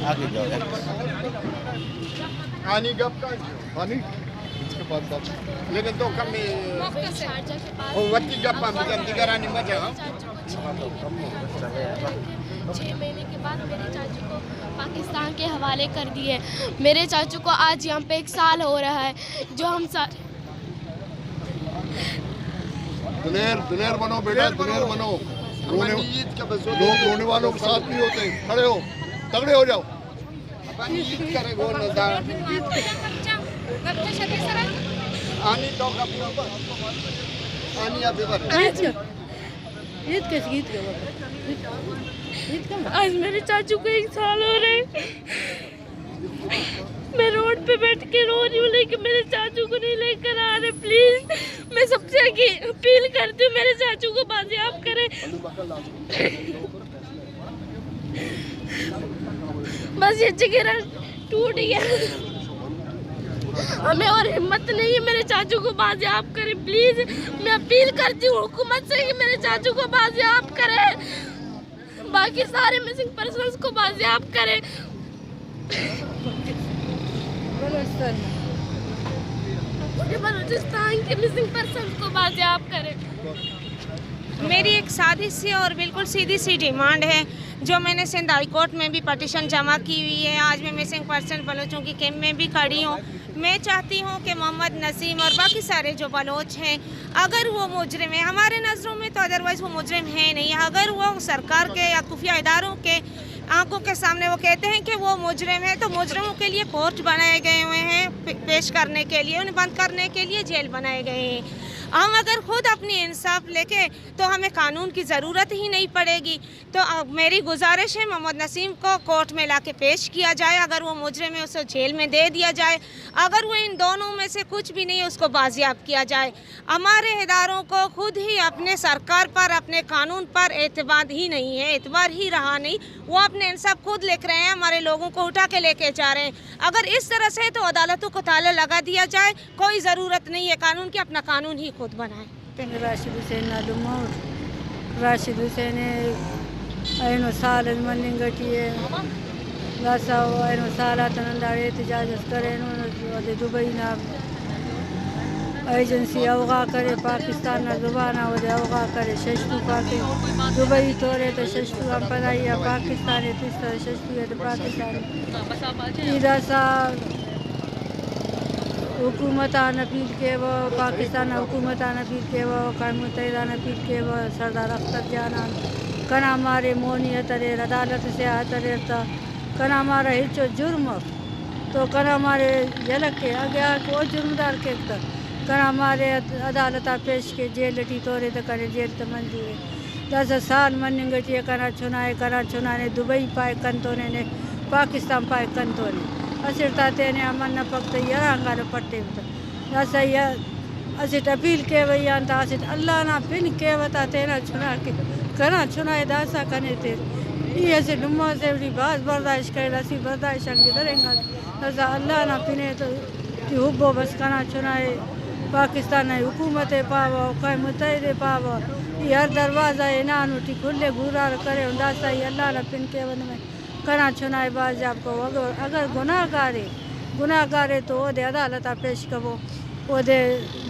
आगे जाओ आनी गप का आनी इसके बाद बात लेकिन तो कम वो वत्ती गप्पा मगर दिगरानी मजा 6 महीने के बाद मेरे चाचू को पाकिस्तान के हवाले कर दिए। मेरे चाचू को आज यहाँ पे 1 साल हो रहा है। जो हम दुनेर बनो बेटा, दुनेर बनो। लोग रोने वालों के साथ नहीं होते, खड़े हो, तगड़े हो जाओ। आनी तो आनी आप आज मेरे चाचू को 1 साल हो रहे। मैं रोड पे बैठ के रो रही हूँ, लेकिन मेरे चाचू को नहीं लेकर आ रहे। प्लीज मैं सबसे अपील करती हूँ, मेरे चाचू को बाजियाब करें। बस ये जिगर टूट गया, हमें और हिम्मत नहीं है। मेरे चाचू को बाजियाब करें प्लीज। मैं अपील करती हूँ हुकूमत से कि मेरे चाचू को बाजियाब करें, बाकी सारे मिसिंग पर्सन्स को बाजियाब करें। बलूचिस्तान के मिसिंग पर्सन को बाजियाब करें। मेरी एक सादी सी और बिल्कुल सीधी सी डिमांड है, जो मैंने सिंध हाई कोर्ट में भी पटिशन जमा की हुई है। आज मैं मिसिंग पर्सन बलोचों की कैंप में भी खड़ी हूँ। मैं चाहती हूँ कि मोहम्मद नसीम और बाकी सारे जो बलोच हैं, अगर वो मुजरिम है हमारे नज़रों में, तो अदरवाइज़ वो मुजरिम है नहीं। अगर वो सरकार के या खुफिया इदारों के आंखों के सामने वो कहते हैं कि वो मुजरिम है, तो मुजरिमों के लिए कोर्ट बनाए गए हुए हैं पेश करने के लिए, उन्हें बंद करने के लिए जेल बनाए गए हैं। हम अगर खुद अपनी इंसाफ लेके तो हमें कानून की ज़रूरत ही नहीं पड़ेगी। तो मेरी गुजारिश है मोहम्मद नसीम को कोर्ट में लाके पेश किया जाए। अगर वो मुजरिम है उसे जेल में दे दिया जाए। अगर वो इन दोनों में से कुछ भी नहीं है उसको बाजियाब किया जाए। हमारे इदारों को खुद ही अपने सरकार पर, अपने कानून पर एतमाद ही नहीं है, एतबार ही रहा नहीं। वो अपने इंसाफ खुद लिख रहे हैं, हमारे लोगों को उठा के लेके जा रहे हैं। अगर इस तरह से तो अदालतों को ताला लगा दिया जाए। कोई ज़रूरत नहीं है कानून की, अपना कानून ही खुद बनाए। राशिद हुसैन नालुमोर राशिद हुसैन ऐनो साल मनिंगटिए लासा ऐनो साल तनंदारे एहतजाज करेनो ओदे दुबई ना एजेंसी अवगा करे पाकिस्तान ना जुबाना ओदे अवगा करे शशतु पाके दुबई तोरे तो शशतु हम पदाइया पाकिस्तान है तिस तरह शशतु है तो पाकिस्तान इदा सा हुकूमत अपील के वो पाकिस्तान हुकूमत अपील के वो अक़वाम मुत्तहिदा अपील के वो सरदार अख्तर जाना कना मारे मोनी तरे अदालत से आतरेता कना मारा हिचो जुर्म तो कना मारे झलक के आगे वो जुर्मदार के कना मारे अदालत पेश के जेल टी तोरे तो करे जेल तो मंजूर 10 साल मनिंगटी कना चुनाने दुबई पाए कंतोने ने पाकिस्तान पाए कंतोने असिरता तेने अमन न पक्त यरांगार पट्टे ऐसा या असिट अपील के वैया ता असिट अल्लाह ना पिन के वता तेना चुना के कना चुनाए दासा कने ते ये से नुमा से बड़ी बात बर्दाश्त करे लसी बर्दाश्त के दरेंगा ऐसा अल्लाह ना पिने तो हुब्बो बस कना चुनाए पाकिस्तान हुकूमत पावा अक़वाम मुत्तहिदा पावा ये हर दरवाज़ा इनान उठी खुले गुरार करे दासा अल्लाह ना पिन के वन में कना चुनाए बाज आपको अगर गुनाहगार है तो ओदे अदालत पेश कबो ओदे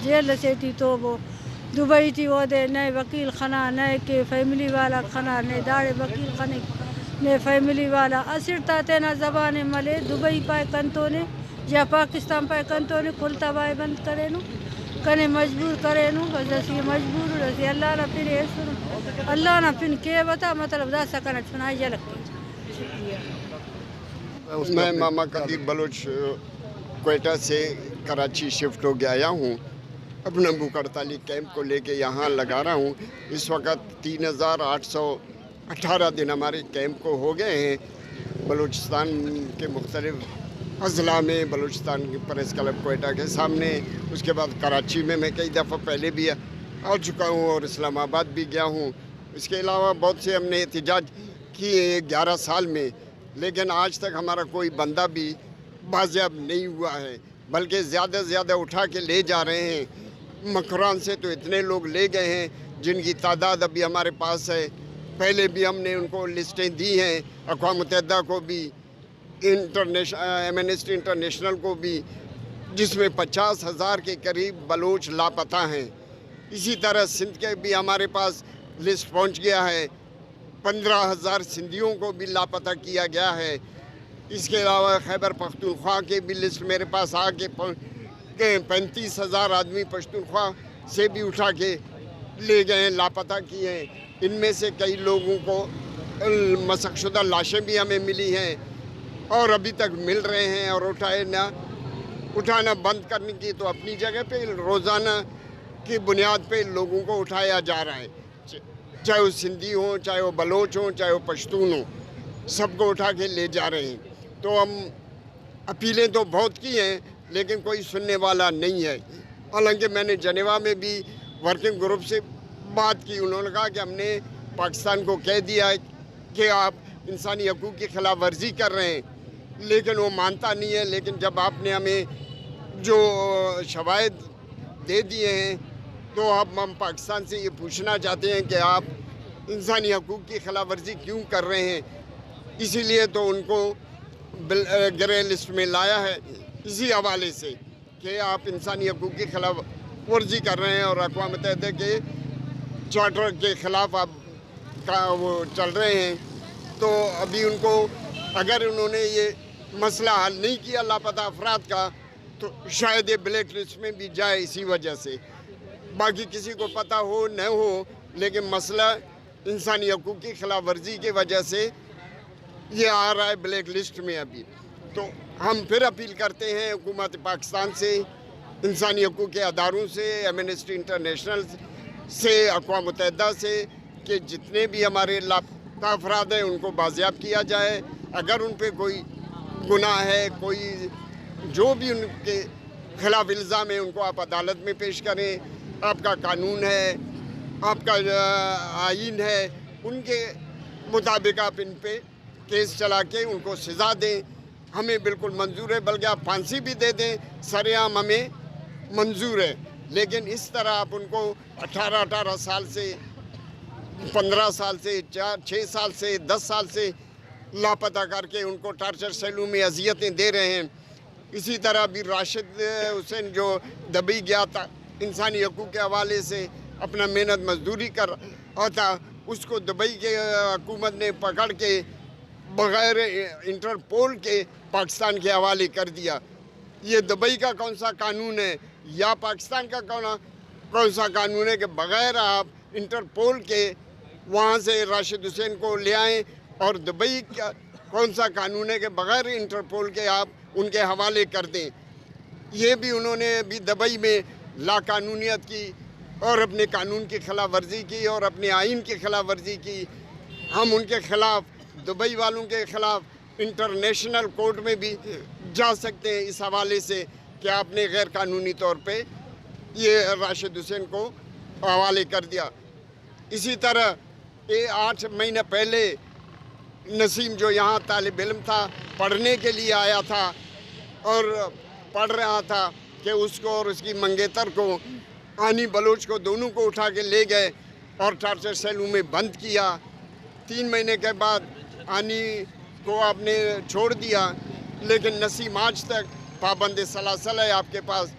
जेल से थी तो वो दुबई थी ओदे नए वकील खाना नए के फैमिली वाला खाना नए दाड़े वकील खाने ने फैमिली वाला असिरता तेना जबान मले दुबई पाए कंतो ने या पाकिस्तान पाए कंतो ने खुलता बाय बंद करे नु कने मजबूर करे नु बस ये मजबूर रसी अल्लाह ना फिर अल्लाह ना फिर के बता मतलब दासा कना चुनाई जलक मैं मामा कदीर बलोच क्वेटा से कराची शिफ्ट हो गया आया हूँ। अपना भूख हड़ताली कैंप को लेके यहाँ लगा रहा हूँ। इस वक्त 3818 दिन हमारे कैंप को हो गए हैं। बलूचिस्तान के मुख्तलिफ अजला में, बलूचिस्तान के प्रेस क्लब क्वेटा के सामने, उसके बाद कराची में मैं कई दफ़ा पहले भी आ चुका हूँ और इस्लामाबाद भी गया हूँ। इसके अलावा बहुत से हमने एहतजाज किए 11 साल में, लेकिन आज तक हमारा कोई बंदा भी बाजियाब नहीं हुआ है, बल्कि ज़्यादा से ज़्यादा उठा के ले जा रहे हैं। मकरान से तो इतने लोग ले गए हैं जिनकी तादाद अभी हमारे पास है। पहले भी हमने उनको लिस्टें दी हैं, अक़वाम मुत्तहिदा को भी ایمنسٹی انٹرنیشنل کو بھی، جس میں 50,000 کے قریب بلوچ لاپتہ ہیں. اسی طرح سندھ کے بھی ہمارے پاس لسٹ پہنچ گیا ہے. 15,000 سندھیوں کو بھی لاپتہ کیا گیا ہے. اس کے علاوہ خیبر پختونخوا کے بھی لسٹ میرے پاس آ کے 35,000 آدمی پختونخوا سے بھی اٹھا کے لے گئے ہیں، لاپتہ کیے ہیں. ان میں سے کئی لوگوں کو مسخ شدہ لاشیں بھی ہمیں ملی ہیں اور ابھی تک مل رہے ہیں. اور اٹھانا بند کرنے کی تو اپنی جگہ پہ روزانہ کی بنیاد پہ لوگوں کو اٹھایا جا رہا ہے، چاہے وہ سندھی ہوں، چاہے وہ بلوچ ہوں، چاہے وہ پشتون ہوں، سب کو اٹھا کے لے جا رہے ہیں. تو ہم اپیلیں تو بہت کی ہیں لیکن کوئی سننے والا نہیں ہے. حالانکہ میں نے جنیوا میں بھی ورکنگ گروپ سے بات کی. انہوں نے کہا کہ ہم نے پاکستان کو کہہ دیا ہے کہ آپ انسانی حقوق کی خلاف ورزی کر رہے ہیں، لیکن وہ مانتا نہیں ہے. لیکن جب آپ نے ہمیں جو شواہد دے دیے ہیں تو اب ہم پاکستان سے یہ پوچھنا چاہتے ہیں کہ آپ انسانی حقوق کی خلاف ورزی کیوں کر رہے ہیں. اسی لیے تو ان کو گرے لسٹ میں لایا ہے اسی حوالے سے کہ آپ انسانی حقوق کی خلاف ورزی کر رہے ہیں اور اقوام متحدہ کے چارٹر کے خلاف آپ وہ چل رہے ہیں. تو ابھی ان کو اگر انہوں نے یہ مسئلہ حل نہیں کیا لاپتہ افراد کا تو شاید یہ بلیک لسٹ میں بھی جائے اسی وجہ سے. باقی کسی کو پتہ ہو نہ ہو لیکن مسئلہ انسانی حقوق کی خلاف ورزی کی وجہ سے یہ آ رہا ہے بلیک لسٹ میں ابھی. تو ہم پھر اپیل کرتے ہیں حکومت پاکستان سے، انسانی حقوق کے اداروں سے، ایمنسٹی انٹرنیشنل سے، اقوام متحدہ سے کہ جتنے بھی ہمارے لاپتہ افراد ہیں ان کو بازیاب کیا جائے. اگر ان پہ کوئی گناہ ہے، کوئی جو بھی ان کے خلاف الزام ہے ان کو آپ عدالت میں پیش کریں. آپ کا قانون ہے، آپ کا آئین ہے، ان کے مطابق آپ ان پہ کیس چلا کے ان کو سزا دیں. ہمیں بالکل منظور ہے، بلکہ آپ پھانسی بھی دے دیں، سر عام ہمیں منظور ہے. لیکن اس طرح آپ ان کو 18 سال سے 15 سال سے 6 سال سے 10 سال سے لاپتہ کر کے ان کو ٹارچر سیلوں میں اذیتیں دے رہے ہیں. اسی طرح بھی راشد حسین جو دبئی گیا تھا انسانی حقوق کے حوالے سے اپنا محنت مزدوری کر رہا تھا، اس کو دبئی کے حکومت نے پکڑ کے بغیر انٹرپول کے پاکستان کے حوالے کر دیا. یہ دبئی کا کون سا قانون ہے یا پاکستان کا کون سا قانون ہے کہ بغیر آپ انٹرپول کے وہاں سے راشد حسین کو لے آئیں؟ اور دبئی کا کون سا قانون ہے کہ بغیر انٹرپول کے آپ ان کے حوالے کر دیں؟ یہ بھی انہوں نے بھی دبئی میں لا قانونیت کی اور اپنے قانون کی خلاف ورزی کی اور اپنے آئین کی خلاف ورزی کی. ہم ان کے خلاف، دبئی والوں کے خلاف انٹرنیشنل کورٹ میں بھی جا سکتے ہیں اس حوالے سے کہ آپ نے غیر قانونی طور پہ یہ راشد حسین کو حوالے کر دیا. اسی طرح 8 مہینہ پہلے نسیم جو یہاں طالب علم تھا، پڑھنے کے لیے آیا تھا اور پڑھ رہا تھا کہ اس کو اور اس کی منگیتر کو، آنی بلوچ کو، دونوں کو اٹھا کے لے گئے اور ٹارچر سیلوں میں بند کیا. 3 مہینے کے بعد آنی کو آپ نے چھوڑ دیا، لیکن نسیم آج تک پابند سلاسل ہے آپ کے پاس.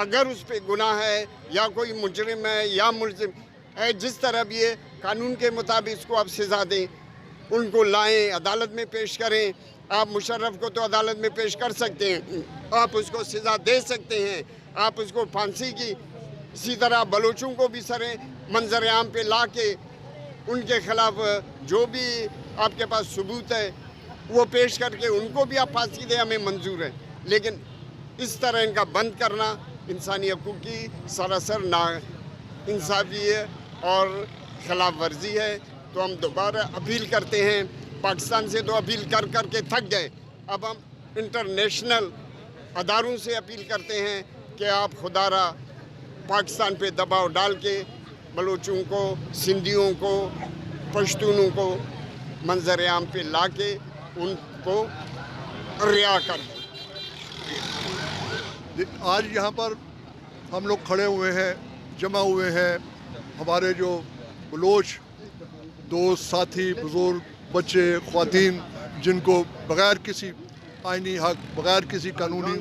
اگر اس پہ گناہ ہے یا کوئی مجرم ہے یا ملزم ہے، جس طرح بھی ہے قانون کے مطابق اس کو آپ سزا دیں، ان کو لائیں، عدالت میں پیش کریں. آپ مشرف کو تو عدالت میں پیش کر سکتے ہیں، آپ اس کو سزا دے سکتے ہیں، آپ اس کو پھانسی کی. اسی طرح بلوچوں کو بھی سر منظر عام پہ لا کے ان کے خلاف جو بھی آپ کے پاس ثبوت ہے وہ پیش کر کے ان کو بھی آپ پھانسی دیں، ہمیں منظور ہے. لیکن اس طرح ان کا بند کرنا انسانی حقوق کی سراسر نا انصافی ہے اور خلاف ورزی ہے. تو ہم دوبارہ اپیل کرتے ہیں، پاکستان سے تو اپیل کر کر کے تھک گئے، اب ہم انٹرنیشنل اداروں سے اپیل کرتے ہیں کہ آپ خدا را پاکستان پہ دباؤ ڈال کے بلوچوں کو، سندھیوں کو، پشتونوں کو منظر عام پہ لا کے ان کو رہا کر دیں. آج یہاں پر ہم لوگ کھڑے ہوئے ہیں، جمع ہوئے ہیں، ہمارے جو بلوچ دوست، ساتھی، بزرگ، بچے، خواتین جن کو بغیر کسی आइनी हक बगैर किसी कानूनी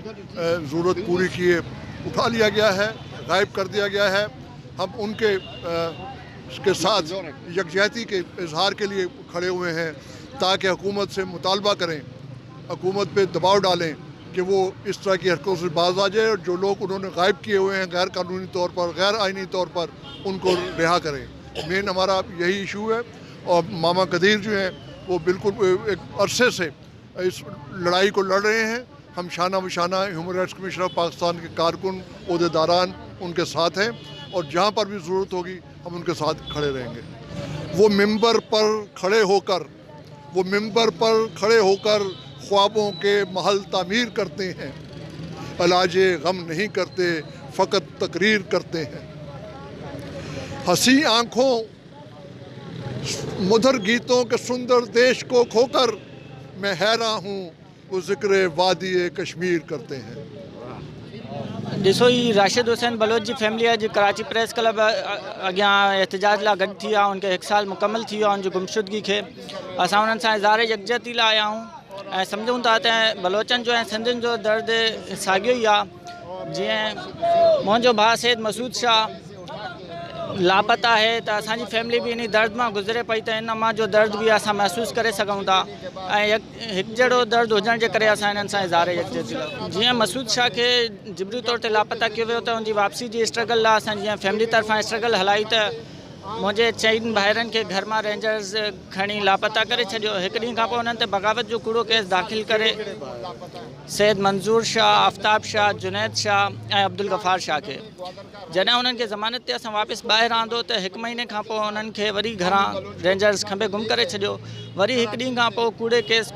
ज़रूरत पूरी किए उठा लिया गया है, गायब कर दिया गया है। हम उनके के साथ यकजहती के इजहार के लिए खड़े हुए हैं ताकि हुकूमत से मुतालबा करें, हुकूमत पे दबाव डालें कि वो इस तरह की हरकतों से बाज आ जाए और जो लोग उन्होंने गायब किए हुए हैं गैर कानूनी तौर पर, गैर आइनी तौर पर, उनको रिहा करें। मेन हमारा यही इशू है। और मामा कदीर जो हैं वो बिल्कुल एक अरसे से इस लड़ाई को लड़ रहे हैं। हम शाना बशाना human rights commission of Pakistan के कारकुन, ओहदेदारान उनके साथ हैं और जहाँ पर भी ज़रूरत होगी हम उनके साथ खड़े रहेंगे। वो मिंबर पर खड़े होकर ख्वाबों के महल तामीर करते हैं, इलाजे गम नहीं करते, फ़कत तकरीर करते हैं। हंसी आँखों मधुर गीतों के सुंदर देश को खोकर मैं हैरान हूँ, वो ज़िक्र वादी कश्मीर करते हैं। ॾिसो ही राशिद हुसैन बलोच जी फैमिली अॼु कराची प्रेस क्लब अॻियां एहतजाज लाइ गॾु थी आहे। उनखे 1 साल मुकमल थी वियो आहे उनजी गुमशुदगी खे। असां उन्हनि सां इज़हार यकजहती लाइ आया आहियूं ऐं सम्झूं था त बलोचनि जो ऐं सिंधियुनि जो दर्द साॻियो ई आहे। जीअं मुंहिंजो भाउ सैयद मसूद शाह लापता है त असांजी फैमिली भी इन दर्द में गुज़रे पई, त इन मां जो दर्द भी असां महसूस करे सघूं था ऐं हिकु जहिड़ो दर्द हुजण जे करे असां इन्हनि सां इज़हार यकजहती। जीअं मसूद शाह खे जिबरी तौर ते लापता कयो वियो त उनजी वापसी जी स्ट्रगल लाइ असां जीअं फैमिली तरफ़ां स्ट्रगल हलाई त मुंहिंजे 4 भाइरनि खे घर मां रेंजर्स खणी लापता करे छॾियो। हिकु ॾींहं खां पोइ उन्हनि ते बग़ावत जो कूड़ो केस दाख़िल करे सैयद मंज़ूर शाह, आफ्ताब शाह, जुनैद शाह ऐं अब्दुल गफ़ार शाह खे जॾहिं उन्हनि खे ज़मानत ते असां वापसि ॿाहिरि आंदो त 1 महीने खां पोइ उन्हनि खे वरी घरां रेंजर्स खंबे गुम करे छॾियो। वरी 1 ॾींहं खां पोइ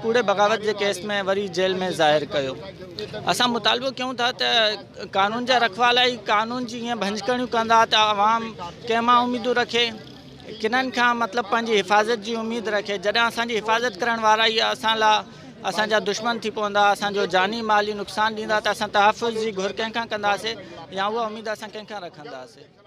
कूड़े बग़ावत जे केस में वरी जेल में ज़ाहिर कयो। असां मुतालबो कयूं था त कानून जा रखवाला ई कानून जी ईअं भंजकड़ियूं कंदा त आवाम कंहिं मां उम्मीदूं रखे, किननि खां मतिलबु पंहिंजी हिफ़ाज़त जी उम्मीद रखे। जॾहिं असांजी हिफ़ाज़त करण वारा ई असां लाइ असांजा दुश्मन थी पवंदा, असांजो जानी माली नुक़सानु ॾींदा त असां तहफ़ुज़ जी घुर कंहिंखां कंदासीं या उहा उम्मीद असां कंहिंखां रखंदासीं।